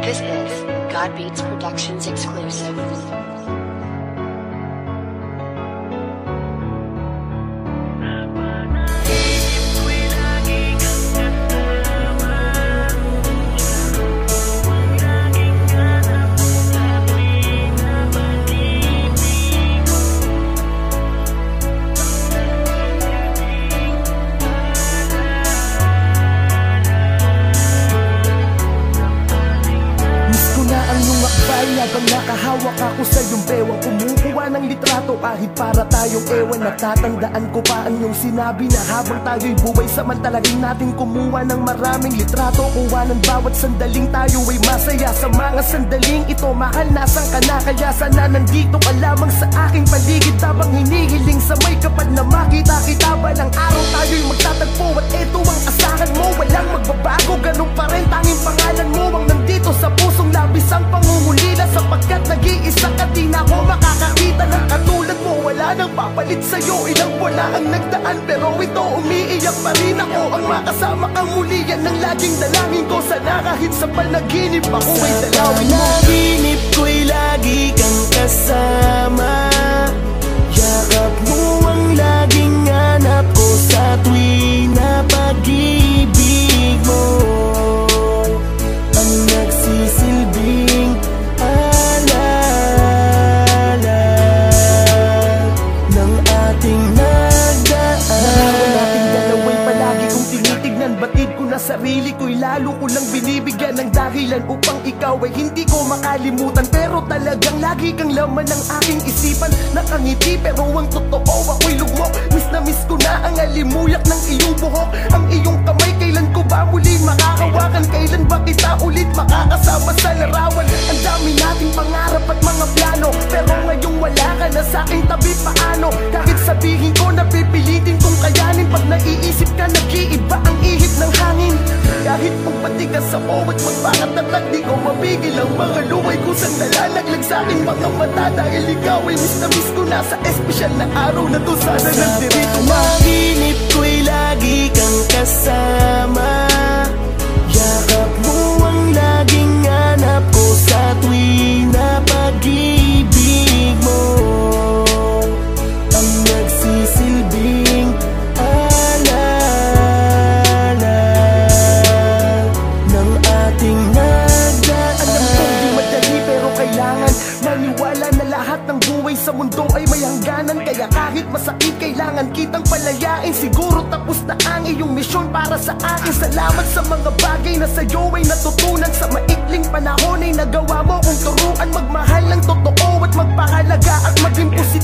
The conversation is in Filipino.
This is God Beats Productions exclusive. Habang nakahawak ako sa iyong bewang, kumukuha ng litrato kahit para tayong ewan. Natatandaan ko pa ang iyong sinabi na habang tayo'y buhay, samantalagin natin kumuha ng maraming litrato. Kuha ng bawat sandaling tayo ay masaya. Sa mga sandaling ito, mahal, nasan ka na? Kaya sana nandito ka lamang sa aking paligid, habang hinihiling sa may kapal na makita kita. Balang araw tayo'y magtatagpo at eto ang asahan mo. Walang magbabago, ganun pa rin, tanging pangalan mo ang nandito sa pusong labis ang pangungulila. Sapagkat nag-iisa ka, di na ako makakakita ng katulad mo. Wala nang papalit sa'yo, ilang wala ang nagdaan, pero ito umiiyak pa rin ako. Ang makasama kang muli, yan ang laging dalangin ko. Sana kahit sa panaginip ako ay dalawin mo. Panaginip ko'y lagi kang kasama. Yakap mo ang laging hanap ko sa tuwing na pag-ibig mo. Ang nagsisilbing alala ng ating nagdaan. Narawan nating dalaway palagi kong tinitignan. Batid ko na sarili ko'y lalo ko lang binibigyan ng dahilan upang ikaw ay hindi ko makalimutan. Pero talagang lagi kang laman ng aking isipan. Nakangiti pero ang totoo ako'y lugmok. Miss na miss ko na ang alimuyak ng iyong buhok. Ang iyong kamay, kailan ko ba muli makakawakan? Kailan ba kita ulit makakasama sa larawan? Ang dami nating pangarap at mga plano, pero ngayong wala ka na sa aking tabi. Paano? Kahit sabihin ko na pipilitin kong kayanin, pag naiisip ka nag-iiba ang ihip ng hangin. Kahit magpatigas sa at magpakatatag, di ko mapigil ang mga luway ko sang nalalaglag sa aking mga mata. Dahil ikaw ay miss na miss ko na sa espesyal na araw na to. Sana nagdirito panaginip ko'y lagi kang kasama. Yakap mo ang laging hanap ko sa tuwing na pag-ibig mo. Ang nagsisilbing alala ng ating nagdaan. Alam kong di madali pero kailangan maniwala na lahat ng buhay sa mundo ay may hangganan. Kaya kahit masakit, kailangan kitang palayain. Siguro tapos na ang iyong misyon para sa akin. Salamat sa mga bagay na sa'yo ay natutunan. Sa maikling panahon ay nagawa mo kong turuan magmahal ng totoo at magpahalaga at maging positibo.